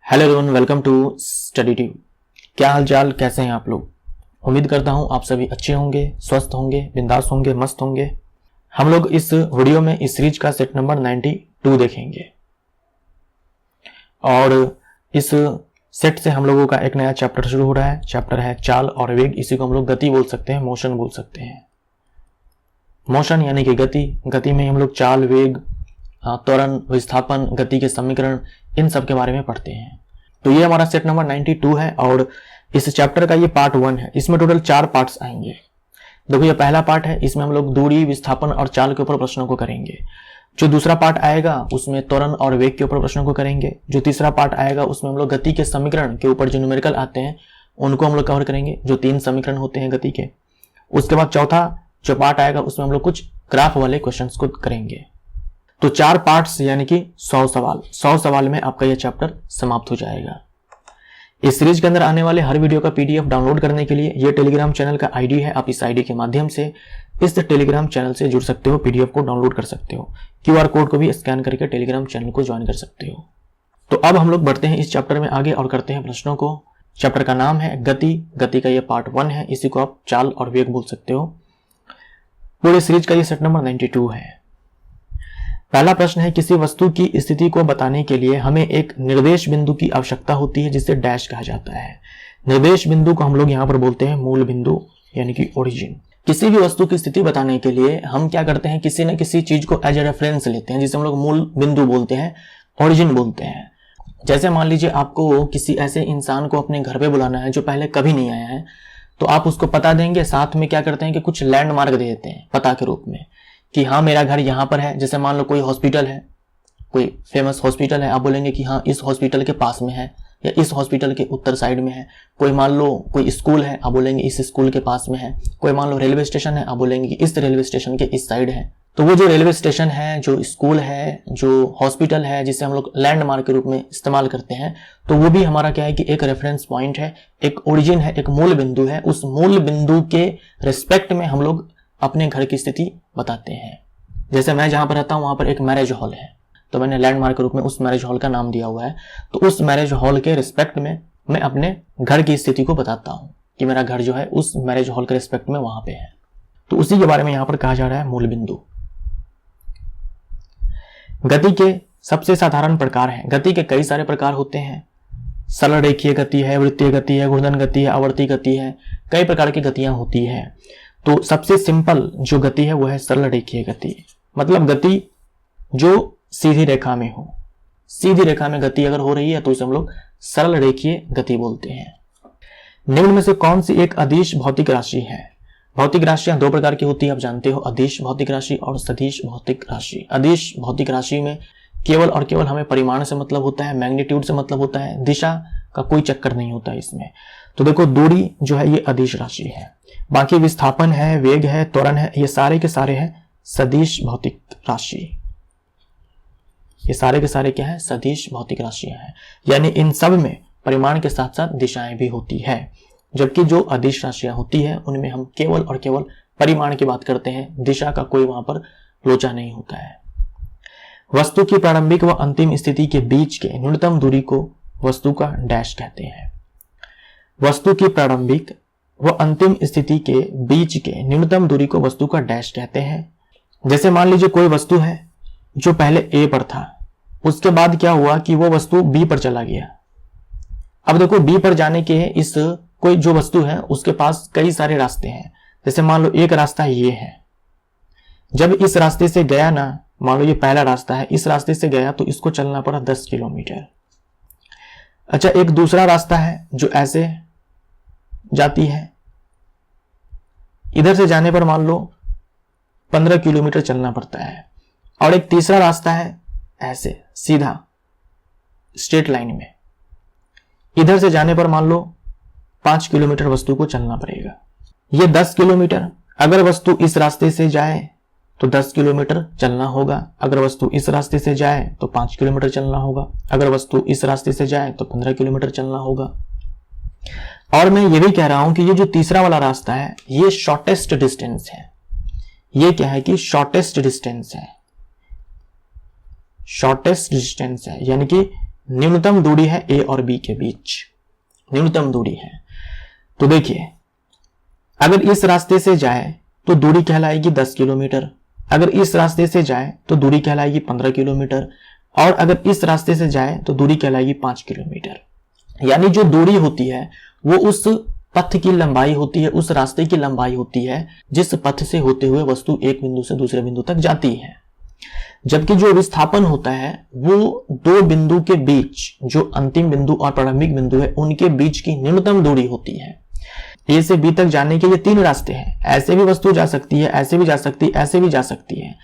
Hello everyone, welcome to Study Tube. क्या हाल चाल, कैसे हैं आप लोग। उम्मीद करता हूं आप सभी अच्छे होंगे, स्वस्थ होंगे, बिंदास होंगे, मस्त होंगे। हम लोग इस वीडियो में इस सीरीज का सेट नंबर 92 देखेंगे और इस सेट से हम लोगों का एक नया चैप्टर शुरू हो रहा है। चैप्टर है चाल और वेग। इसी को हम लोग गति बोल सकते हैं, मोशन बोल सकते हैं। मोशन यानी कि गति। गति में हम लोग चाल, वेग, त्वरण, विस्थापन, गति के समीकरण, इन सब के बारे में पढ़ते हैं। तो ये हमारा सेट नंबर 92 है और इस चैप्टर का ये पार्ट 1 है। इसमें टोटल 4 पार्ट्स आएंगे। देखो, ये पहला पार्ट है, इसमें हम लोग दूरी, विस्थापन और चाल के ऊपर प्रश्नों को करेंगे। जो दूसरा पार्ट आएगा उसमें त्वरण और वेग के ऊपर प्रश्नों को करेंगे। जो तीसरा पार्ट आएगा उसमें हम लोग गति के समीकरण के ऊपर जो न्यूमेरिकल आते हैं उनको हम लोग कवर करेंगे, जो 3 समीकरण होते हैं गति के। उसके बाद चौथा जो पार्ट आएगा उसमें हम लोग कुछ ग्राफ वाले क्वेश्चंस को करेंगे। तो 4 पार्ट्स यानी कि 100 सवाल। 100 सवाल में आपका यह चैप्टर समाप्त हो जाएगा। इस सीरीज के अंदर आने वाले हर वीडियो का पीडीएफ डाउनलोड करने के लिए यह टेलीग्राम चैनल का आईडी है। आप इस आईडी के माध्यम से इस टेलीग्राम चैनल से जुड़ सकते हो, पीडीएफ को डाउनलोड कर सकते हो, क्यूआर कोड को भी स्कैन करके टेलीग्राम चैनल को ज्वाइन कर सकते हो। तो अब हम लोग बढ़ते हैं इस चैप्टर में आगे और करते हैं प्रश्नों को। चैप्टर का नाम है गति। गति का यह पार्ट 1 है, इसी को आप चाल और वेग बोल सकते हो। पूरे सीरीज का यह सेट नंबर 92 है। पहला प्रश्न है, किसी वस्तु की स्थिति को बताने के लिए हमें एक निर्देश बिंदु की आवश्यकता होती है जिसे डैश कहा जाता है। निर्देश बिंदु को हम लोग यहाँ पर बोलते हैं मूल बिंदु यानी कि ओरिजिन। किसी भी वस्तु की स्थिति बताने के लिए हम क्या करते हैं, किसी न किसी चीज को एज ए रेफरेंस लेते हैं, जिसे हम लोग मूल बिंदु बोलते हैं, ओरिजिन बोलते हैं। जैसे मान लीजिए आपको किसी ऐसे इंसान को अपने घर पे बुलाना है जो पहले कभी नहीं आया है, तो आप उसको पता देंगे, साथ में क्या करते हैं कि कुछ लैंडमार्क दे देते हैं पता के रूप में कि हाँ मेरा घर यहाँ पर है। जैसे मान लो कोई हॉस्पिटल है, कोई फेमस हॉस्पिटल है, आप बोलेंगे कि हाँ इस हॉस्पिटल के पास में है या इस हॉस्पिटल के उत्तर साइड में है। कोई मान लो कोई स्कूल है, आप बोलेंगे इस स्कूल के पास में है। कोई मान लो रेलवे स्टेशन है, आप बोलेंगे कि इस रेलवे स्टेशन के इस साइड है। तो वो जो रेलवे स्टेशन है, जो स्कूल है, जो हॉस्पिटल है, जिसे हम लोग लैंडमार्क के रूप में इस्तेमाल करते हैं, तो वो भी हमारा क्या है कि एक रेफरेंस पॉइंट है, एक ओरिजिन है, एक मूल बिंदु है। उस मूल बिंदु के रिस्पेक्ट में हम लोग अपने घर की स्थिति बताते हैं। जैसे मैं जहां पर रहता हूं वहां पर एक मैरिज हॉल है, तो मैंने लैंडमार्क के रूप में उस मैरिज हॉल का नाम दिया हुआ है। तो उस मैरिज हॉल के रिस्पेक्ट में मैं अपने घर की स्थिति को बताता हूं कि मेरा घर जो है उस मैरिज हॉल के रिस्पेक्ट में वहां पे है। तो उसी के बारे में यहां पर कहा जा रहा है मूल बिंदु। गति के सबसे साधारण प्रकार है। गति के कई सारे प्रकार होते हैं। सरल रेखीय गति है, वृत्तीय गति है, घूर्णन गति है, आवर्ती गति है, कई प्रकार की गतियां होती है। तो सबसे सिंपल जो गति है वो है सरल रेखीय गति। मतलब गति जो सीधी रेखा में हो। सीधी रेखा में गति अगर हो रही है तो उसे हम लोग सरल रेखीय गति बोलते हैं। निम्न में से कौन सी एक अदिश भौतिक राशि है। भौतिक राशियां 2 प्रकार की होती है, आप जानते हो, अदिश भौतिक राशि और सदिश भौतिक राशि। अदिश भौतिक राशि में केवल और केवल हमें परिमाण से मतलब होता है, मैग्नीट्यूड से मतलब होता है, दिशा का कोई चक्कर नहीं होता इसमें। तो देखो, दूरी जो है ये अदिश राशि है। बाकी विस्थापन है, वेग है, त्वरण है, ये सारे के सारे हैं सदिश भौतिक राशि। ये सारे के सारे क्या है, सदिश भौतिक राशियां हैं। यानी इन सब में परिमाण के साथ साथ दिशाएं भी होती है। जबकि जो अदिश राशियां होती है उनमें हम केवल और केवल परिमाण की बात करते हैं, दिशा का कोई वहां पर लोचा नहीं होता है। वस्तु की प्रारंभिक व अंतिम स्थिति के बीच के न्यूनतम दूरी को वस्तु का डैश कहते हैं। वस्तु की प्रारंभिक व अंतिम स्थिति के बीच के न्यूनतम दूरी को वस्तु का डैश कहते हैं। जैसे मान लीजिए कोई वस्तु है जो पहले ए पर था, उसके बाद क्या हुआ कि वो वस्तु बी पर चला गया। अब देखो, बी पर जाने के इस कोई जो वस्तु है उसके पास कई सारे रास्ते हैं। जैसे मान लो एक रास्ता ये है, जब इस रास्ते से गया ना, मान लो ये पहला रास्ता है, इस रास्ते से गया तो इसको चलना पड़ा 10 किलोमीटर। अच्छा, एक दूसरा रास्ता है जो ऐसे जाती है, इधर से जाने पर मान लो 15 किलोमीटर चलना पड़ता है। और एक तीसरा रास्ता है ऐसे सीधा स्ट्रेट लाइन में, इधर से जाने पर मान लो 5 किलोमीटर वस्तु को चलना पड़ेगा। ये 10 किलोमीटर। अगर वस्तु इस रास्ते से जाए तो 10 किलोमीटर चलना होगा, अगर वस्तु इस रास्ते से जाए तो 5 किलोमीटर चलना होगा, अगर वस्तु इस रास्ते से जाए तो 15 किलोमीटर चलना होगा। और मैं ये भी कह रहा हूं कि ये जो तीसरा वाला रास्ता है ये शॉर्टेस्ट डिस्टेंस है। ये क्या है कि शॉर्टेस्ट डिस्टेंस है, शॉर्टेस्ट डिस्टेंस है, यानी कि न्यूनतम दूरी है ए और बी के बीच, न्यूनतम दूरी है। तो देखिए, अगर इस रास्ते से जाए तो दूरी कहलाएगी 10 किलोमीटर, अगर इस रास्ते से जाए तो दूरी कहलाएगी 15 किलोमीटर, और अगर इस रास्ते से जाए तो दूरी कहलाएगी 5 किलोमीटर। यानी जो दूरी होती है वो उस पथ की लंबाई होती है, उस रास्ते की लंबाई होती है जिस पथ से होते हुए वस्तु एक बिंदु से दूसरे बिंदु तक जाती है। जबकि जो विस्थापन होता है वो दो बिंदु के बीच, जो अंतिम बिंदु और प्रारंभिक बिंदु है उनके बीच की न्यूनतम दूरी होती है। ए से बी तक जाने के ये 3 रास्ते हैं, ऐसे भी वस्तु जा सकती है, ऐसे भी जा सकती है, ऐसे भी जा सकती है,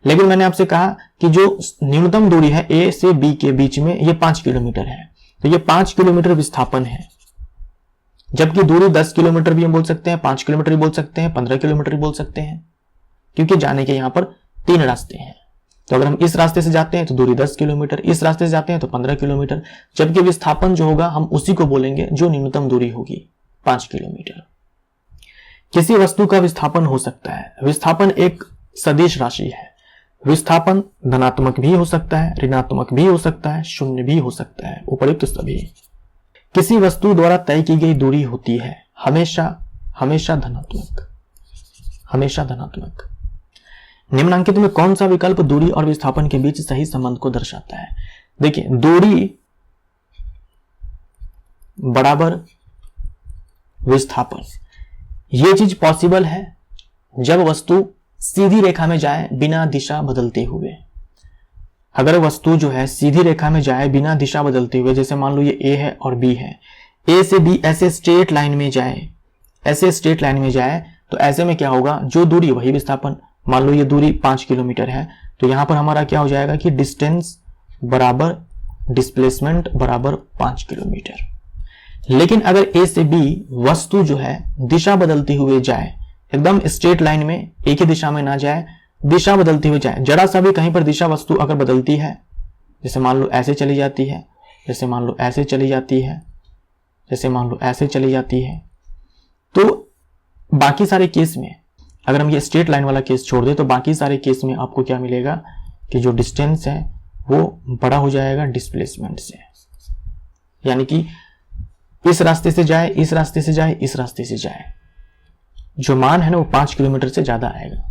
लेकिन मैंने आपसे कहा कि जो न्यूनतम दूरी है ए से बी के बीच में ये 5 किलोमीटर है, तो ये 5 किलोमीटर विस्थापन है। जबकि दूरी 10 किलोमीटर भी हम बोल सकते हैं, 5 किलोमीटर भी बोल सकते हैं, 15 किलोमीटर भी बोल सकते हैं, क्योंकि जाने के यहां पर 3 रास्ते हैं। तो अगर हम इस रास्ते से जाते हैं तो दूरी 10 किलोमीटर, इस रास्ते से जाते हैं तो 15 किलोमीटर, जबकि विस्थापन जो होगा हम उसी को बोलेंगे जो न्यूनतम दूरी होगी 5 किलोमीटर। किसी वस्तु का विस्थापन हो सकता है, विस्थापन एक सदिश राशि है, विस्थापन धनात्मक भी हो सकता है, ऋणात्मक भी हो सकता है, शून्य भी हो सकता है, उपयुक्त सभी। किसी वस्तु द्वारा तय की गई दूरी होती है हमेशा धनात्मक, हमेशा धनात्मक। निम्नलिखित में कौन सा विकल्प दूरी और विस्थापन के बीच सही संबंध को दर्शाता है? देखिए, दूरी बराबर विस्थापन, यह चीज पॉसिबल है जब वस्तु सीधी रेखा में जाए बिना दिशा बदलते हुए। अगर वस्तु जो है सीधी रेखा में जाए बिना दिशा बदलते हुए, जैसे मान लो ये ए है और बी है, ए से बी ऐसे स्ट्रेट लाइन में जाए, ऐसे स्ट्रेट लाइन में जाए, तो ऐसे में क्या होगा, जो दूरी वही विस्थापन। मान लो ये दूरी 5 किलोमीटर है, तो यहां पर हमारा क्या हो जाएगा कि डिस्टेंस बराबर डिस्प्लेसमेंट बराबर 5 किलोमीटर। लेकिन अगर ए से बी वस्तु जो है दिशा बदलते हुए जाए, एकदम स्ट्रेट लाइन में एक ही दिशा में ना जाए, दिशा बदलती हुई जाए, जरा सा भी कहीं पर दिशा वस्तु अगर बदलती है, जैसे मान लो ऐसे चली जाती है, जैसे मान लो ऐसे चली जाती है, जैसे मान लो ऐसे चली जाती है, तो बाकी सारे केस में अगर हम ये स्ट्रेट लाइन वाला केस छोड़ दे तो बाकी सारे केस में आपको क्या मिलेगा कि जो डिस्टेंस है वो बड़ा हो जाएगा डिस्प्लेसमेंट से। यानी कि इस रास्ते से जाए, इस रास्ते से जाए, इस रास्ते से जाए, जो मान है ना वो 5 किलोमीटर से ज्यादा आएगा।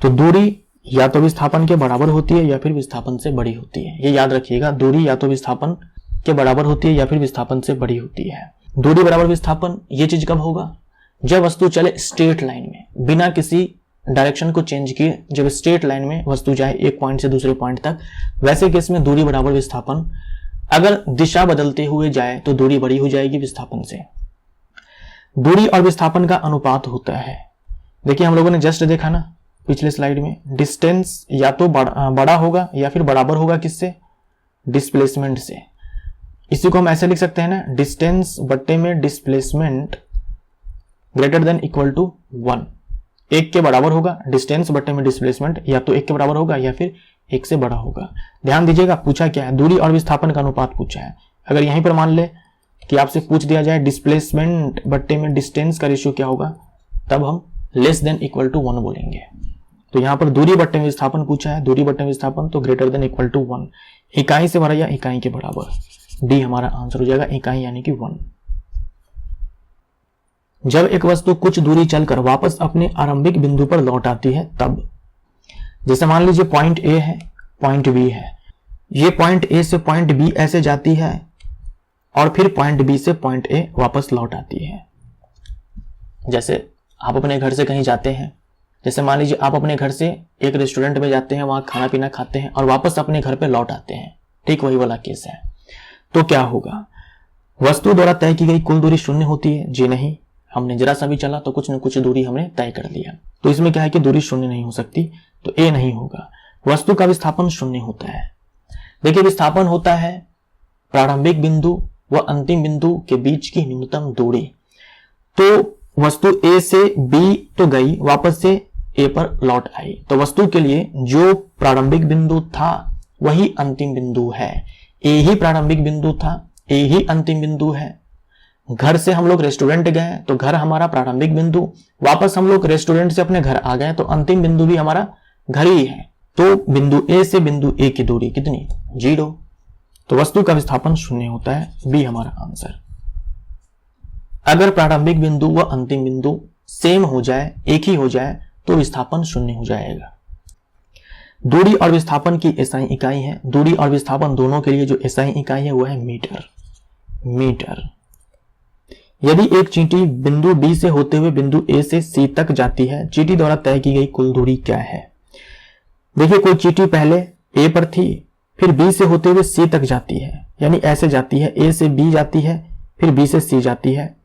तो दूरी या तो विस्थापन के बराबर होती है या फिर विस्थापन से बड़ी होती है। ये याद रखिएगा, दूरी या तो विस्थापन के बराबर होती है या फिर विस्थापन से बड़ी होती है। दूरी बराबर विस्थापन ये चीज कब होगा, जब वस्तु चले स्ट्रेट लाइन में बिना किसी डायरेक्शन को चेंज किए, जब स्ट्रेट लाइन में वस्तु जाए एक पॉइंट से दूसरे पॉइंट तक, वैसे केस में दूरी बराबर विस्थापन। अगर दिशा बदलते हुए जाए तो दूरी बड़ी हो जाएगी विस्थापन से। दूरी और विस्थापन का अनुपात होता है, देखिए हम लोगों ने जस्ट देखा ना पिछले स्लाइड में, डिस्टेंस या तो बड़ा होगा या फिर बराबर होगा किससे, डिस्प्लेसमेंट से। इसी को हम ऐसे लिख सकते हैं ना, डिस्टेंस बट्टे में displacement greater than equal to 1। 1 के बराबर होगा डिस्टेंस बट्टे में डिस्प्लेसमेंट, या तो 1 के बराबर होगा या फिर 1 से बड़ा होगा। ध्यान दीजिएगा, पूछा क्या है, दूरी और विस्थापन का अनुपात पूछा है। अगर यहीं पर मान ले कि आपसे पूछ दिया जाए डिस्प्लेसमेंट बट्टे में डिस्टेंस का रेशियो क्या होगा, तब हम लेस देन इक्वल टू 1 बोलेंगे। तो यहां पर दूरी बट्टे में विस्थापन पूछा है, दूरी बट्टे में विस्थापन तो ग्रेटर देन इक्वल टू 1, इकाई से बड़ा या इकाई के बराबर। डी हमारा आंसर हो जाएगा, इकाई यानी कि 1। जब एक वस्तु कुछ दूरी चलकर वापस अपने आरंभिक बिंदु पर लौट आती है तब, जैसे मान लीजिए पॉइंट ए है, पॉइंट बी है, ये पॉइंट ए से पॉइंट बी ऐसे जाती है और फिर पॉइंट बी से पॉइंट ए वापस लौट आती है। जैसे आप अपने घर से कहीं जाते हैं, जैसे मान लीजिए आप अपने घर से एक रेस्टोरेंट में जाते हैं, वहां खाना पीना खाते हैं और वापस अपने घर पे लौट आते हैं, ठीक वही वाला केस है। तो क्या होगा, वस्तु द्वारा तय की गई कुल दूरी 0 होती है? जी नहीं, हमने जरा सा भी चला तो कुछ न कुछ दूरी हमने तय कर लिया, तो इसमें क्या है कि दूरी 0 नहीं हो सकती, तो ए नहीं होगा। वस्तु का विस्थापन 0 होता है। देखिए, विस्थापन होता है प्रारंभिक बिंदु व अंतिम बिंदु के बीच की न्यूनतम दूरी। तो वस्तु ए से बी तो गई, वापस से ए पर लौट आई, तो वस्तु के लिए जो प्रारंभिक बिंदु था वही अंतिम बिंदु है। ए ही प्रारंभिक बिंदु था, ए ही अंतिम बिंदु है। घर से हम लोग रेस्टोरेंट गए तो घर हमारा प्रारंभिक बिंदु, वापस हम लोग रेस्टोरेंट से अपने घर आ गए तो अंतिम बिंदु भी हमारा घर ही है। तो बिंदु ए से बिंदु ए की दूरी कितनी, 0। तो वस्तु का विस्थापन शून्य होता है, बी हमारा आंसर। अगर प्रारंभिक बिंदु व अंतिम बिंदु सेम हो जाए, एक ही हो जाए, तो विस्थापन शून्य हो जाएगा। दूरी और विस्थापन की एसआई इकाई है। दूरी और विस्थापन दोनों के लिए जो एसआई इकाई है वो है मीटर। मीटर। यदि एक चींटी बिंदु बी से होते हुए बिंदु ए से सी तक जाती है, चींटी द्वारा तय की गई कुल दूरी क्या है? देखिए, कोई चींटी पहले ए पर थी, फिर बी से होते हुए सी तक जाती है, यानी ऐसे जाती है, ए से बी जाती है, फिर बी से सी जाती है,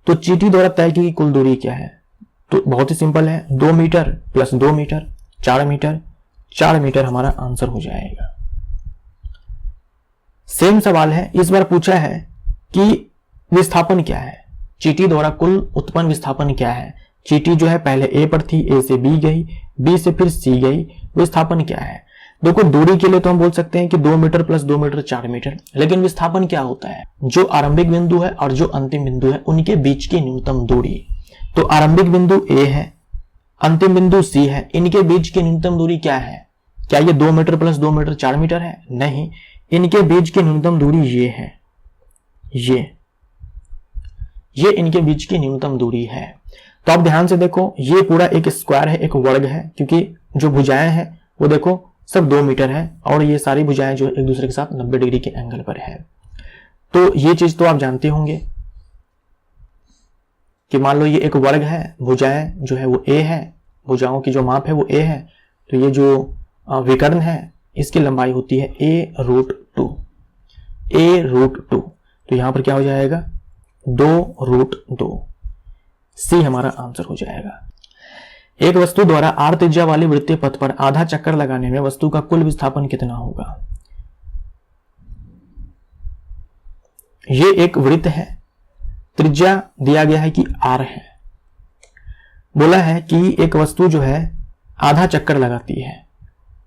तो चींटी द्वारा तय की गई कुल दूरी क्या है? तो बहुत ही सिंपल है, 2 metre plus 2 metre, 4 metre, 4 metre हमारा आंसर हो जाएगा। सेम सवाल है, इस बार पूछा है कि विस्थापन क्या है, चींटी द्वारा कुल उत्पन्न विस्थापन क्या है। चींटी जो है पहले ए पर थी, ए से बी गई, बी से फिर सी गई, विस्थापन क्या है? देखो, दूरी के लिए तो हम बोल सकते हैं कि 2 मीटर प्लस 2 मीटर 4 मीटर, लेकिन विस्थापन क्या होता है? जो आरंभिक बिंदु है और जो अंतिम बिंदु है उनके बीच की न्यूनतम दूरी। तो आरंभिक बिंदु ए है, अंतिम बिंदु सी है, इनके बीच की न्यूनतम दूरी क्या है? क्या ये 2 मीटर प्लस 2 मीटर 4 मीटर है? नहीं, इनके बीच की न्यूनतम दूरी ये है, ये इनके बीच की न्यूनतम दूरी है। तो आप ध्यान से देखो, ये पूरा एक स्क्वायर है, एक वर्ग है, क्योंकि जो भुजाएं हैं वो देखो सब 2 मीटर है और ये सारी भुजाएं जो एक दूसरे के साथ 90 डिग्री के एंगल पर है। तो ये चीज तो आप जानते होंगे कि मान लो ये एक वर्ग है, भुजाएं जो है वो ए है, भुजाओं की जो माप है वो ए है, तो ये जो विकर्ण है इसकी लंबाई होती है a√2, a√2। तो यहां पर क्या हो जाएगा? 2√2। सी हमारा आंसर हो जाएगा। एक वस्तु द्वारा r त्रिज्या वाले वृत्तीय पथ पर आधा चक्कर लगाने में वस्तु का कुल विस्थापन कितना होगा? ये एक वृत्त है, त्रिज्या दिया गया है कि r है, बोला है कि एक वस्तु जो है आधा चक्कर लगाती है,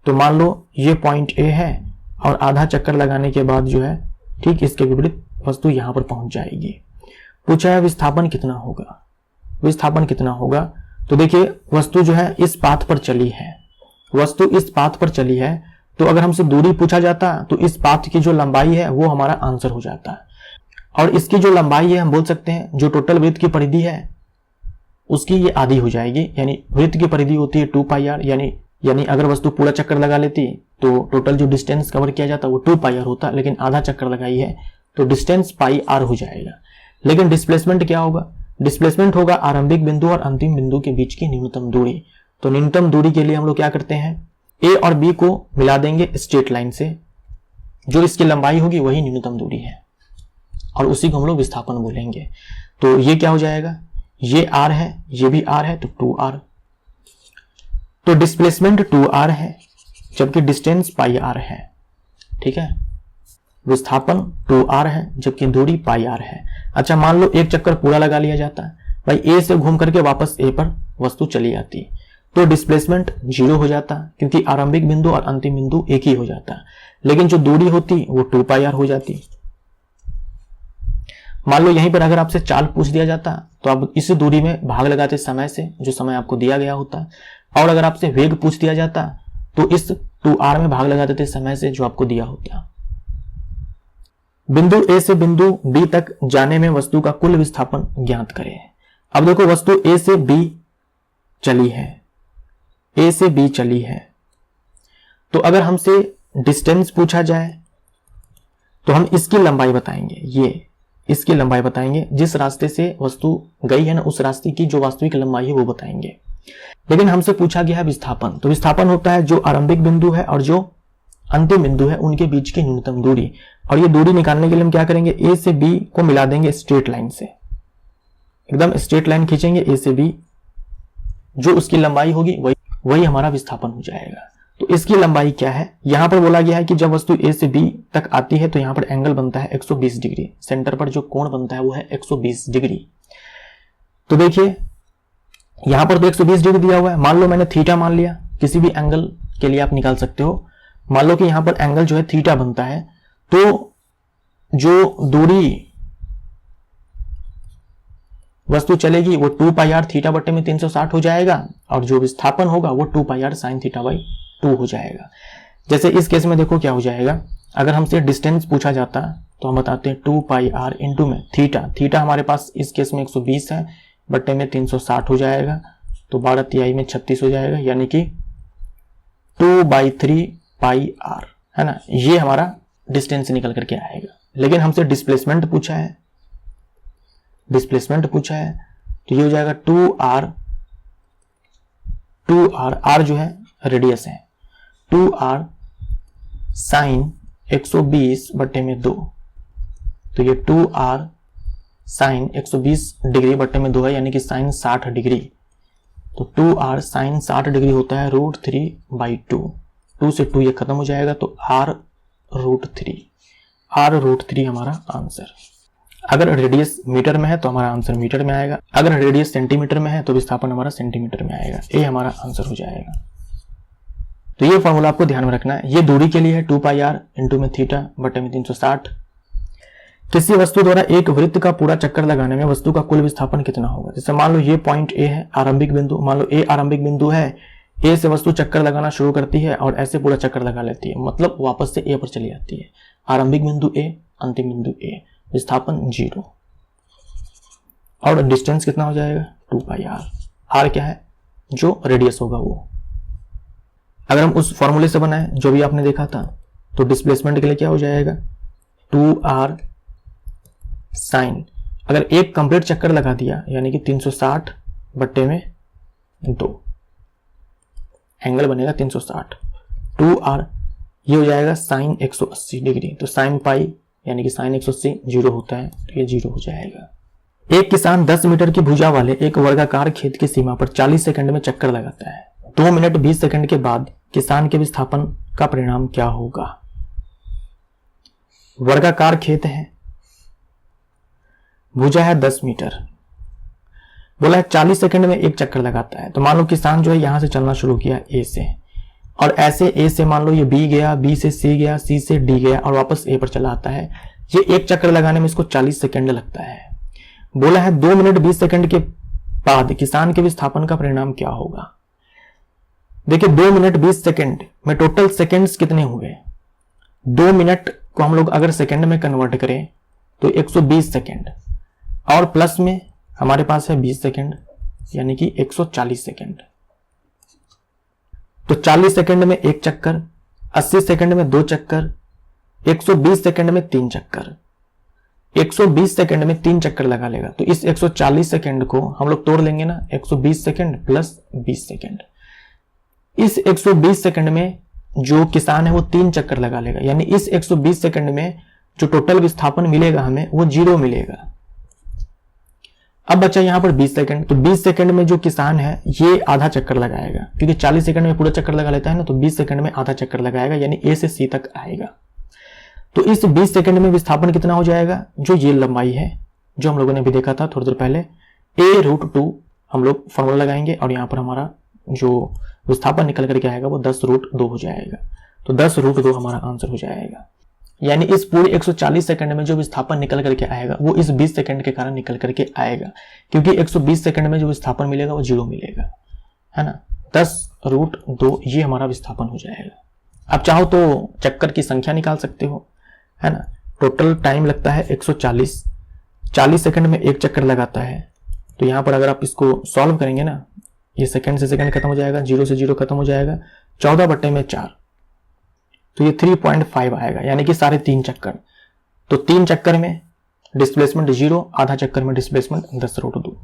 तो मान लो ये पॉइंट ए है और आधा चक्कर लगाने के बाद जो है ठीक इसके विपरीत वस्तु यहां पर पहुंच जाएगी। पूछा है विस्थापन कितना होगा? विस्थापन कितना होगा? तो देखिए, वस्तु जो है इस पाथ पर चली है, वस्तु इस पाथ पर चली है, तो अगर हमसे दूरी पूछा जाता तो इस पाथ की जो लंबाई है वो हमारा आंसर हो जाता है। और इसकी जो लंबाई है हम बोल सकते हैं जो टोटल वृत्त की परिधि है उसकी ये आधी हो जाएगी, यानी वृत्त की परिधि होती है 2πr, यानी अगर वस्तु पूरा चक्कर लगा लेती तो टोटल जो डिस्टेंस कवर किया जाता वो 2πr होता, लेकिन आधा चक्कर लगाई है तो डिस्टेंस πr हो जाएगा। लेकिन डिस्प्लेसमेंट क्या होगा? डिस्प्लेसमेंट होगा आरंभिक बिंदु और अंतिम बिंदु के बीच की न्यूनतम दूरी। तो न्यूनतम दूरी के लिए हम लोग क्या करते हैं, ए और बी को मिला देंगे स्ट्रेट लाइन से, जो इसकी लंबाई होगी वही न्यूनतम दूरी है और उसी को हम लोग विस्थापन बोलेंगे। तो ये क्या हो जाएगा? ये r है, ये भी r है, तो 2r। तो डिस्प्लेसमेंट 2r है जबकि डिस्टेंस πr है, ठीक है। विस्थापन 2r है जबकि दूरी πr है। अच्छा, मान लो एक चक्कर पूरा लगा लिया जाता है, भाई ए से घूम करके वापस ए पर वस्तु चली जाती, तो डिस्प्लेसमेंट 0 हो जाता क्योंकि आरंभिक बिंदु और अंतिम बिंदु एक ही हो जाता, लेकिन जो दूरी होती वो 2πr हो जाती। मान लो यहीं पर अगर आपसे चाल पूछ दिया जाता तो आप इसी दूरी में भाग लगाते समय से, जो समय आपको दिया गया होता, और अगर आपसे वेग पूछ दिया जाता तो इस 2r में भाग लगा देते समय से जो आपको दिया होता। बिंदु ए से बिंदु बी तक जाने में वस्तु का कुल विस्थापन ज्ञात करें। अब देखो, वस्तु ए से बी चली है, ए से बी चली है, तो अगर हमसे डिस्टेंस पूछा जाए तो हम इसकी लंबाई बताएंगे, ये इसकी लंबाई बताएंगे, जिस रास्ते से वस्तु गई है ना उस रास्ते की जो वास्तविक लंबाई है वो बताएंगे। लेकिन हमसे पूछा गया है विस्थापन, तो विस्थापन होता है जो आरंभिक बिंदु है और जो अंतिम बिंदु है उनके बीच की न्यूनतम दूरी, और ये दूरी निकालने के लिए हम क्या करेंगे, ए से बी को मिला देंगे स्ट्रेट लाइन से, एकदम स्ट्रेट लाइन खींचेंगे ए से बी, जो उसकी लंबाई होगी वही हमारा विस्थापन हो जाएगा। तो इसकी लंबाई क्या है, यहां पर बोला गया है कि जब वस्तु ए से बी तक आती है तो यहां पर एंगल बनता है 120 डिग्री, सेंटर पर जो कोण बनता है वो है 120 डिग्री। तो देखिए यहां पर तो 120 डिग्री दिया हुआ है, मान लो मैंने थीटा मान लिया, किसी भी एंगल के लिए आप निकाल सकते हो। मान लो कि यहां पर एंगल जो है थीटा बनता है, तो जो दूरी वस्तु चलेगी वो 2πr थीटा बटे में 360 हो जाएगा, और जो विस्थापन होगा वो 2πr sin θ/2 हो जाएगा। जैसे इस केस में देखो क्या हो जाएगा, अगर हमसे डिस्टेंस पूछा जाता तो हम बताते हैं 2 पाई आर इंटू में थीटा। थीटा हमारे पास इस केस में 120 है, बट्टे में 360 हो जाएगा, तो 12 तिहाई में 36 हो जाएगा, यानी कि 2/3 पाई आर, है ना। ये हमारा डिस्टेंस निकल करके आएगा। लेकिन हमसे डिस्प्लेसमेंट पूछा है, डिस्प्लेसमेंट पूछा है, तो ये हो जाएगा 2r, r जो है रेडियस है, 2r साइन 120 बट्टे में 2, तो ये 2r साइन 120 डिग्री बट्टे में 2 है, यानी कि साइन 60 डिग्री। तो 2r साइन 60 डिग्री होता है √3/2, 2 से 2 ये खत्म हो जाएगा, तो r√3 हमारा आंसर। अगर रेडियस मीटर में है तो हमारा आंसर मीटर में आएगा, अगर रेडियस सेंटीमीटर में है तो विस्थापन हमारा सेंटीमीटर में आएगा। ये हमारा आंसर हो जाएगा। तो ये फॉर्मूला आपको ध्यान में रखना है। ये दूरी के लिए है 2 पाई आर इंटू में थीटा बटे में 360। किसी वस्तु द्वारा एक वृत्त का पूरा चक्कर लगाने में वस्तु का कुल विस्थापन कितना होगा। जैसे मान लो ये पॉइंट ए है, आरंभिक बिंदु, मान लो ए आरंभिक बिंदु है, ए से वस्तु चक्कर लगाना शुरू करती है और ऐसे पूरा चक्कर लगा लेती है, मतलब वापस से ए पर चली जाती है। आरंभिक बिंदु ए, अंतिम बिंदु ए, विस्थापन 0, और डिस्टेंस कितना हो जाएगा 2 पाई आर। आर क्या है, जो रेडियस होगा वो। अगर हम उस फॉर्मूले से बनाए जो भी आपने देखा था, तो डिस्प्लेसमेंट के लिए क्या हो जाएगा 2r साइन, अगर एक कंप्लीट चक्कर लगा दिया यानी कि 360 बट्टे में 2, एंगल बनेगा 360, 2r ये हो जाएगा साइन 180 डिग्री, तो साइन पाई यानी कि साइन 180 0 होता है, तो ये 0 हो जाएगा। एक किसान 10 मीटर की भुजा वाले एक वर्गाकार खेत की सीमा पर 40 सेकंड में चक्कर लगाता है। 2 मिनट 20 सेकंड के बाद किसान के विस्थापन का परिणाम क्या होगा। वर्गाकार खेत है, भुजा है 10 मीटर, बोला है 40 सेकंड में एक चक्कर लगाता है। तो मान लो किसान जो है यहां से चलना शुरू किया ए से, और ऐसे ए से मान लो ये बी गया, बी से सी गया, सी से डी गया और वापस ए पर चला आता है। ये एक चक्कर लगाने में इसको 40 सेकंड लगता है। बोला है 2 मिनट 20 सेकंड के बाद किसान के विस्थापन का परिणाम क्या होगा। देखिए 2 मिनट 20 सेकंड में टोटल सेकंड्स कितने हुए। 2 मिनट को हम लोग अगर सेकंड में कन्वर्ट करें तो 120 सेकंड, और प्लस में हमारे पास है 20 सेकंड यानी कि 140 सेकंड। तो 40 सेकंड में एक चक्कर, 80 सेकंड में 2 चक्कर, 120 सेकंड में 3 चक्कर, 120 सेकंड में 3 चक्कर लगा लेगा। तो इस 140 सेकंड को हम लोग तोड़ लेंगे ना, 120 सेकंड प्लस 20 सेकंड। इस 120 सेकंड में जो किसान है वो 3 चक्कर लगा लेगा, यानी इस 120 सेकंड में जो टोटल विस्थापन मिलेगा हमें वो 0 मिलेगा। अब बचा यहां पर 20 सेकंड, तो 20 सेकंड में जो किसान है ये आधा चक्कर लगाएगा, क्योंकि 40 सेकंड में पूरा चक्कर लगा लेता है ना, तो 20 सेकंड में आधा चक्कर लगाएगा, यानी ए से सी तक आएगा। तो इस 20 सेकंड में विस्थापन कितना हो जाएगा, जो ये लंबाई है जो हम लोगों ने अभी देखा था थोड़ी देर पहले, a√2 हम लोग फॉर्मूला लगाएंगे और यहाँ पर हमारा जो विस्थापन निकल करके आएगा वो 10√2 हो जाएगा। तो 10√2 हमारा आंसर हो जाएगा। यानी इस पूरे 140 सेकंड में जो विस्थापन निकल करके आएगा वो इस 20 सेकंड के कारण निकल करके आएगा, क्योंकि 120 सेकंड में जो विस्थापन मिलेगा वो 0 मिलेगा, है ना। 10√2 ये हमारा विस्थापन हो जाएगा। अब चाहो तो चक्कर की संख्या निकाल सकते हो, है ना। टोटल टाइम लगता है 140, 40 सेकंड में एक चक्कर लगाता है। तो यहाँ पर अगर आप इसको सॉल्व करेंगे ना, ये सेकंड से सेकंड खत्म हो जाएगा, 0 से 0 खत्म हो जाएगा, 14 बट्टे में 4, तो ये 3.5 आएगा, यानी कि 3.5 चक्कर। तो 3 चक्कर में डिस्प्लेसमेंट 0, आधा चक्कर में डिस्प्लेसमेंट 10√2।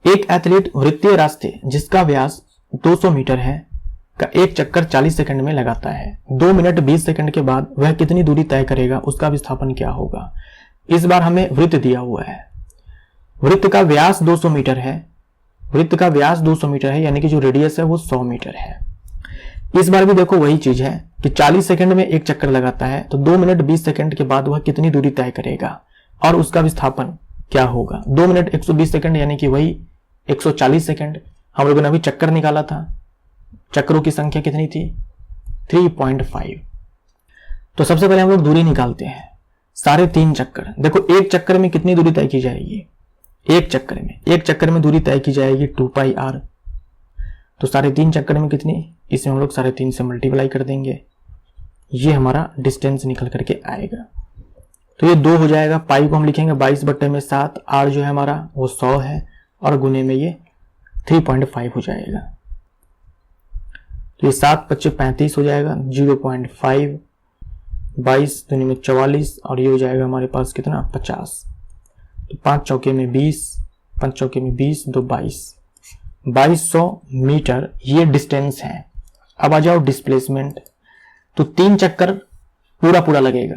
एक एथलीट वृत्तीय रास्ते जिसका व्यास 200 मीटर है का एक चक्कर 40 सेकंड में लगाता है। 2 मिनट 20 सेकंड के बाद वह कितनी दूरी तय करेगा, उसका विस्थापन क्या होगा। इस बार हमें वृत्त दिया हुआ है, वृत्त का व्यास 200 मीटर है, वृत्त का व्यास 200 मीटर है, यानी कि जो रेडियस है वो 100 मीटर है। इस बार भी देखो वही चीज है कि 40 सेकंड में एक चक्कर लगाता है, तो 2 मिनट 20 सेकंड के बाद वह कितनी दूरी तय करेगा और उसका विस्थापन क्या होगा। 2 मिनट 120 सेकंड यानी कि वही 140 सेकंड। हम लोगों ने अभी चक्कर निकाला था, चक्रों की संख्या कितनी थी 3.5। तो सबसे पहले हम लोग दूरी निकालते हैं, 3.5 चक्कर। देखो एक चक्कर में कितनी दूरी तय की जाएगी, एक चक्कर में दूरी तय की जाएगी 2 पाई आर। तो 3.5 चक्कर में कितनी, इसे हम लोग 3.5 से मल्टीप्लाई कर देंगे, ये हमारा डिस्टेंस निकल करके आएगा। तो ये 2 हो जाएगा। पाई को हम लिखेंगे 22/7, r जो है हमारा वो 100 है और गुने में ये 3.5 हो जाएगा। तो ये 7×5 = 35 हो जाएगा, 0.5, 22 दूनी में 44 और ये हो जाएगा हमारे पास कितना 50। तो 5 चौके में 20, 5 चौके में 20, 2 2200 मीटर ये डिस्टेंस है। अब आ जाओ डिस्प्लेसमेंट। तो 3 चक्कर पूरा लगेगा,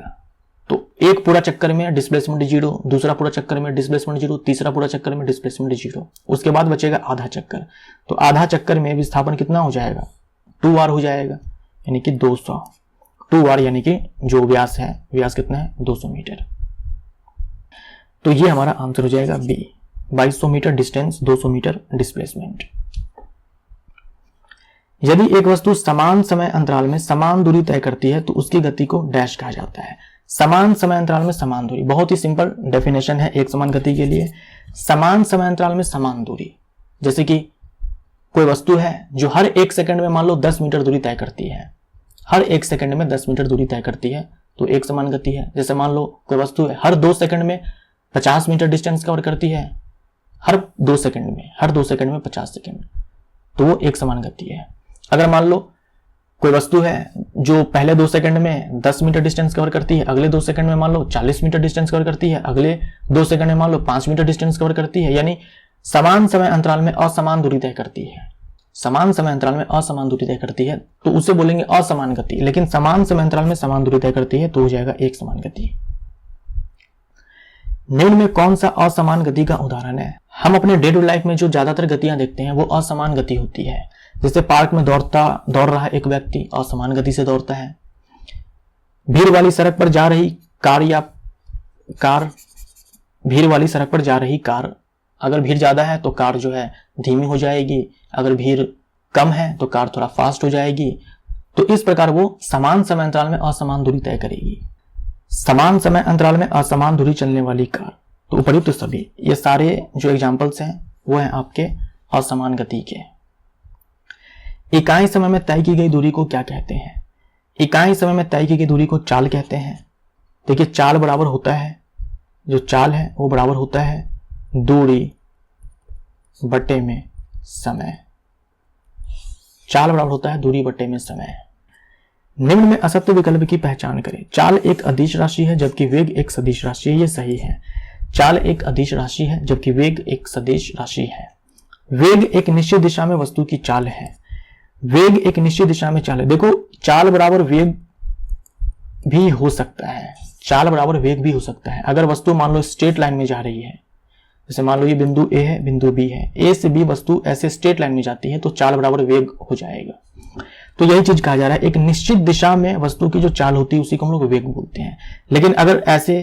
तो एक पूरा चक्कर में डिस्प्लेसमेंट 0, दूसरा पूरा चक्कर में डिस्प्लेसमेंट 0, तीसरा पूरा चक्कर में डिस्प्लेसमेंट 0, उसके बाद बचेगा आधा चक्कर। तो आधा चक्कर में विस्थापन कितना हो जाएगा 2r हो जाएगा, यानी कि 200। 2r यानी कि जो व्यास है, व्यास कितना है 200 मीटर। तो ये हमारा आंसर हो जाएगा B, 2200 metre distance, 200 metre displacement. यदि एक वस्तु समान समय अंतराल में समान दूरी तय करती है तो उसकी गति को डैश कहा जाता है। समान समय अंतराल में समान दूरी, बहुत ही सिंपल डेफिनेशन है एक समान गति के लिए। समान समय अंतराल में समान दूरी, जैसे कि कोई वस्तु है जो हर 1 सेकंड में मान लो 10 मीटर दूरी तय करती है, हर 1 सेकंड में 10 मीटर दूरी तय करती है, तो एक समान गति है। जैसे मान लो कोई वस्तु है हर 2 सेकंड में 50 मीटर डिस्टेंस कवर करती है, हर 2 सेकंड में 50 सेकंड, तो वो एक समान गति है। अगर मान लो कोई वस्तु है जो पहले 2 सेकंड में 10 मीटर डिस्टेंस कवर करती है, अगले 2 सेकंड में मान लो 40 मीटर डिस्टेंस कवर करती है, अगले 2 सेकंड में मान लो 5 मीटर डिस्टेंस कवर करती है, यानी समान समय अंतराल में असमान दूरी तय करती है। समान समय अंतराल में असमान दूरी तय करती है तो उसे बोलेंगे असमान गति, लेकिन समान समय अंतराल में समान दूरी तय करती है तो हो जाएगा एक समान गति। निम्न में कौन सा असमान गति का उदाहरण है? हम अपने डे टू लाइफ में जो ज्यादातर गतियां देखते हैं वो असमान गति होती है। जैसे पार्क में दौड़ रहा एक व्यक्ति असमान गति से दौड़ता है। भीड़ वाली सड़क पर जा रही कार, अगर भीड़ ज्यादा है तो कार जो है धीमी हो जाएगी, अगर भीड़ कम है तो कार थोड़ा फास्ट हो जाएगी। तो इस प्रकार वो समान समय अंतराल में असमान दूरी तय करेगी। समान समय अंतराल में असमान दूरी चलने वाली कार, तो उपयुक्त सभी ये सारे जो एग्जांपल्स हैं वो हैं आपके असमान गति के। इकाई समय में तय की गई दूरी को क्या कहते हैं? इकाई समय में तय की गई दूरी को चाल कहते हैं। देखिए चाल बराबर होता है, जो चाल है वो बराबर होता है दूरी बटे में समय। चाल बराबर होता है दूरी बटे में समय। निम्न में असत्य विकल्प की पहचान करें। चाल एक अदिश राशि है जबकि वेग एक सदिश राशि है, ये सही है। चाल एक अदिश राशि है जबकि वेग एक सदिश राशि है। वेग एक निश्चित दिशा में वस्तु की चाल है। वेग एक निश्चित दिशा में चाल है। देखो चाल बराबर वेग भी हो सकता है, चाल बराबर वेग भी हो सकता है। अगर वस्तु मान लो स्ट्रेट लाइन में जा रही है, जैसे मान लो ये बिंदु ए है, बिंदु बी है, ए से बी वस्तु ऐसे स्ट्रेट लाइन में जाती है तो चाल बराबर वेग हो जाएगा। तो यही चीज कहा जा रहा है, एक निश्चित दिशा में वस्तु की जो चाल होती है उसी को हम लोग वेग बोलते हैं। लेकिन अगर ऐसे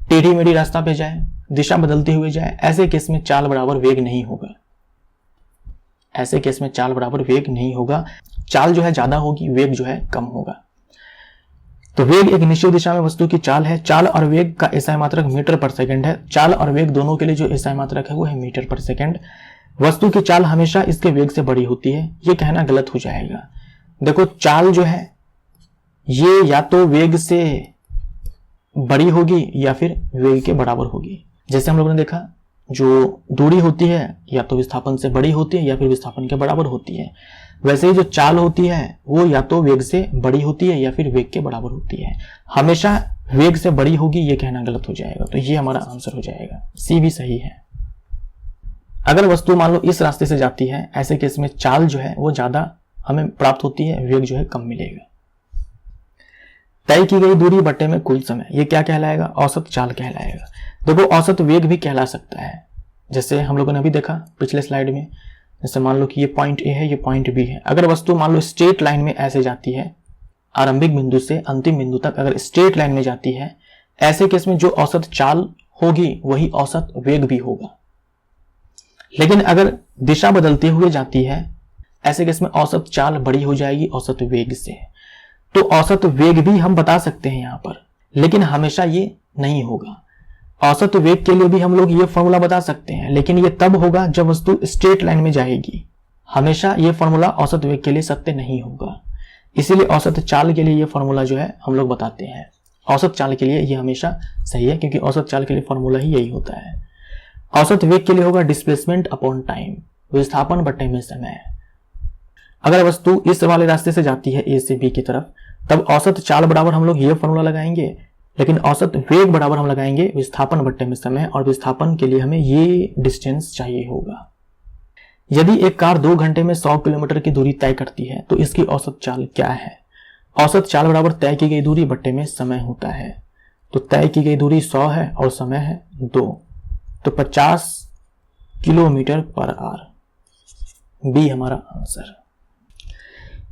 टेढ़ी मेढ़ी रास्ता पे जाए, दिशा बदलते हुए जाए, ऐसे केस में चाल बराबर वेग नहीं होगा। ऐसे केस में चाल बराबर वेग नहीं होगा, चाल जो है ज्यादा होगी, वेग जो है कम होगा। तो वेग एक निश्चित दिशा में वस्तु की चाल है। चाल और वेग का एसआई मात्रक मीटर पर सेकंड है। चाल और वेग दोनों के लिए जो एसआई मात्रक है वो है मीटर पर सेकंड। वस्तु की चाल हमेशा इसके वेग से बड़ी होती है, ये कहना गलत हो जाएगा। देखो चाल जो है ये या तो वेग से बड़ी होगी या फिर वेग के बराबर होगी। जैसे हम लोगों ने देखा जो दूरी होती है या तो विस्थापन से बड़ी होती है या फिर विस्थापन के बराबर होती है, वैसे ही जो चाल होती है वो या तो वेग से बड़ी होती है या फिर वेग के बराबर होती है। हमेशा वेग से बड़ी होगी ये कहना गलत हो जाएगा, तो ये हमारा आंसर हो जाएगा, सी भी सही है। अगर वस्तु मान लो इस रास्ते से जाती है, ऐसे केस में चाल जो है वो ज्यादा हमें प्राप्त होती है, वेग जो है कम मिलेगा। तय की गई दूरी बटे में कुल समय, ये क्या कहलाएगा? औसत चाल कहलाएगा। देखो औसत वेग भी कहला सकता है, जैसे हम लोगों ने अभी देखा पिछले स्लाइड में। जैसे मान लो कि ये पॉइंट ए है, ये पॉइंट बी है। अगर वस्तु मान लो स्ट्रेट लाइन में ऐसे जाती है, आरंभिक बिंदु से अंतिम बिंदु तक अगर स्ट्रेट लाइन में जाती है, ऐसे केस में जो औसत चाल होगी वही औसत वेग भी होगा। लेकिन अगर दिशा बदलते हुए जाती है, ऐसे केस में औसत चाल बड़ी हो जाएगी औसत वेग से। तो औसत वेग भी हम बता सकते हैं यहां पर, लेकिन हमेशा ये नहीं होगा। औसत वेग के लिए भी हम लोग ये फॉर्मूला बता सकते हैं, लेकिन ये तब होगा जब वस्तु स्ट्रेट लाइन में जाएगी। हमेशा ये फॉर्मूला औसत वेग के लिए सत्य नहीं होगा। इसीलिए औसत चाल के लिए ये फॉर्मूला जो है हम लोग बताते हैं। औसत चाल के लिए ये हमेशा सही है, क्योंकि औसत चाल के लिए फॉर्मूला ही यही होता है। औसत वेग के लिए होगा डिस्प्लेसमेंट अपॉन टाइम, विस्थापन बटे में समय। अगर वस्तु इस वाले रास्ते से जाती है ए से बी की तरफ, तब औसत चाल बराबर हम लोग ये फॉर्मूला लगाएंगे, लेकिन औसत वेग बराबर हम लगाएंगे विस्थापन बटे में समय, और विस्थापन के लिए हमें ये डिस्टेंस चाहिए होगा। यदि एक कार 2 घंटे में 100 किलोमीटर की दूरी तय करती है तो इसकी औसत चाल क्या है? औसत चाल बराबर तय की गई दूरी बटे में समय होता है। तो तय की गई दूरी 100 है और समय है 2, तो 50 किलोमीटर पर आवर। बी हमारा आंसर।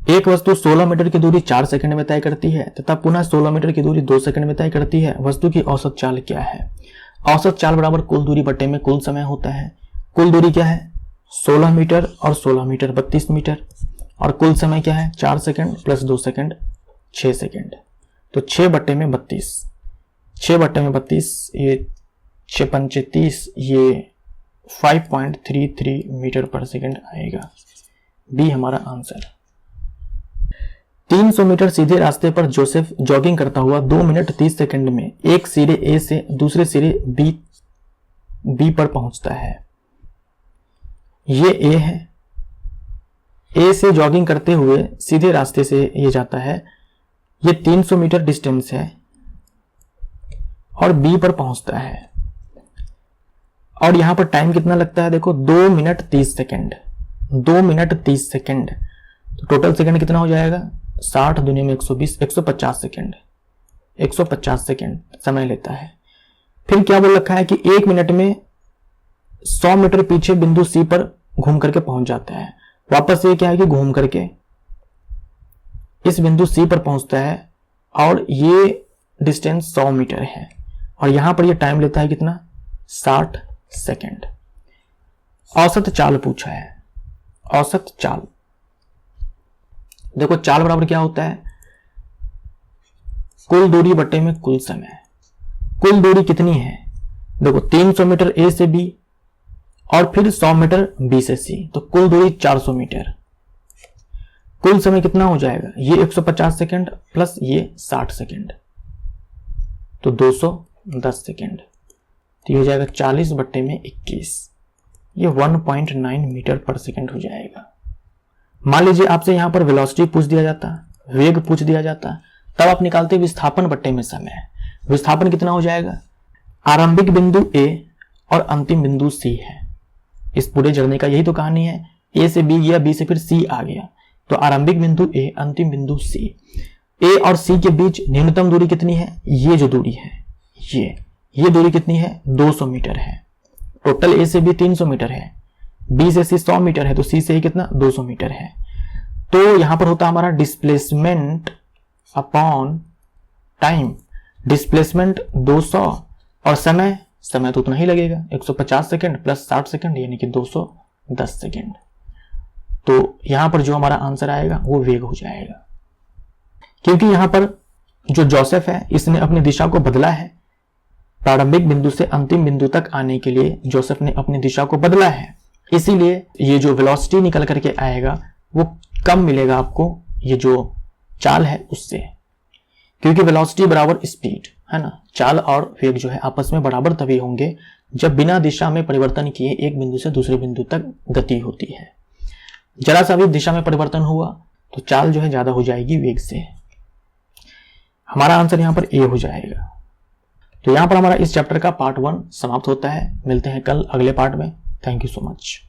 एक वस्तु 16 मीटर की दूरी 4 सेकंड में तय करती है तथा पुनः 16 मीटर की दूरी 2 सेकंड में तय करती है। वस्तु की औसत चाल क्या है? औसत चाल बराबर कुल दूरी बटे में कुल समय होता है। कुल दूरी क्या है? 16 मीटर और 16 मीटर 32 मीटर, और कुल समय क्या है? 4 सेकंड प्लस 2 सेकंड 6 सेकंड। तो 6 बटे में 32, 6 बटे में 32, ये 6 पंचे 30, ये 5.33 मीटर पर सेकंड आएगा। बी हमारा आंसर। 300 मीटर सीधे रास्ते पर जोसेफ जॉगिंग करता हुआ 2 मिनट 30 सेकंड में एक सिरे ए से दूसरे सिरे बी पर पहुंचता है। ये ए है। ए से जॉगिंग करते हुए सीधे रास्ते से ये जाता है, ये 300 मीटर डिस्टेंस है और बी पर पहुंचता है। और यहां पर टाइम कितना लगता है? देखो 2 मिनट 30 सेकंड, 2 मिनट 30 सेकंड। तो टोटल सेकंड कितना हो जाएगा? 60 दुनिया में 120, 150 सेकंड, 150 सेकंड समय लेता है। फिर क्या बोल रखा है कि 1 मिनट में 100 मीटर पीछे बिंदु सी पर घूम करके पहुंच जाता है। वापस ये क्या है कि घूम करके इस बिंदु सी पर पहुंचता है, और ये डिस्टेंस 100 मीटर है, और यहां पर ये टाइम लेता है कितना? 60 सेकंड। औसत चाल पूछा है। औसत चाल, देखो चाल बराबर क्या होता है? कुल दूरी बटे में कुल समय। कुल दूरी कितनी है? देखो 300 मीटर ए से बी और फिर 100 मीटर बी से सी, तो कुल दूरी 400 मीटर। कुल समय कितना हो जाएगा? ये 150 सेकंड प्लस ये 60 सेकंड, तो 210 सेकंड। तो ये हो जाएगा 40 बटे में 21, ये 1.9 मीटर पर सेकंड हो जाएगा। मान लीजिए आपसे यहां पर वेलोसिटी पूछ दिया जाता, वेग पूछ दिया जाता, तब आप निकालते विस्थापन बटे में समय। विस्थापन कितना हो जाएगा? आरंभिक बिंदु ए और अंतिम बिंदु सी है। इस पूरे जर्नी का यही तो कहानी है। ए से बी गया, बी से फिर सी आ गया, तो आरंभिक बिंदु ए, अंतिम बिंदु सी। ए और सी के बीच न्यूनतम दूरी कितनी है? ये जो दूरी है, ये दूरी कितनी है? 200 मीटर है। टोटल ए से बी 300 मीटर है, बी से सी 100 मीटर है, तो सी से ही कितना? 200 मीटर है। तो यहां पर होता हमारा डिस्प्लेसमेंट अपॉन टाइम। डिस्प्लेसमेंट 200 और समय तो उतना ही लगेगा, 150 सेकंड प्लस 60 सेकंड यानी कि 210 सेकंड। तो यहां पर जो हमारा आंसर आएगा वो वेग हो जाएगा, क्योंकि यहां पर जो जोसेफ है इसने अपनी दिशा को बदला है। प्रारंभिक बिंदु से अंतिम बिंदु तक आने के लिए जोसेफ ने अपनी दिशा को बदला है, इसीलिए ये जो वेलोसिटी निकल करके आएगा वो कम मिलेगा आपको ये जो चाल है उससे, क्योंकि वेलोसिटी बराबर स्पीड है ना। चाल और वेग जो है आपस में बराबर तभी होंगे जब बिना दिशा में परिवर्तन किए एक बिंदु से दूसरे बिंदु तक गति होती है। जरा सा भी दिशा में परिवर्तन हुआ तो चाल जो है ज्यादा हो जाएगी वेग से। हमारा आंसर यहां पर ए हो जाएगा। तो यहां पर हमारा इस चैप्टर का पार्ट 1 समाप्त होता है। मिलते हैं कल अगले पार्ट में। Thank you so much.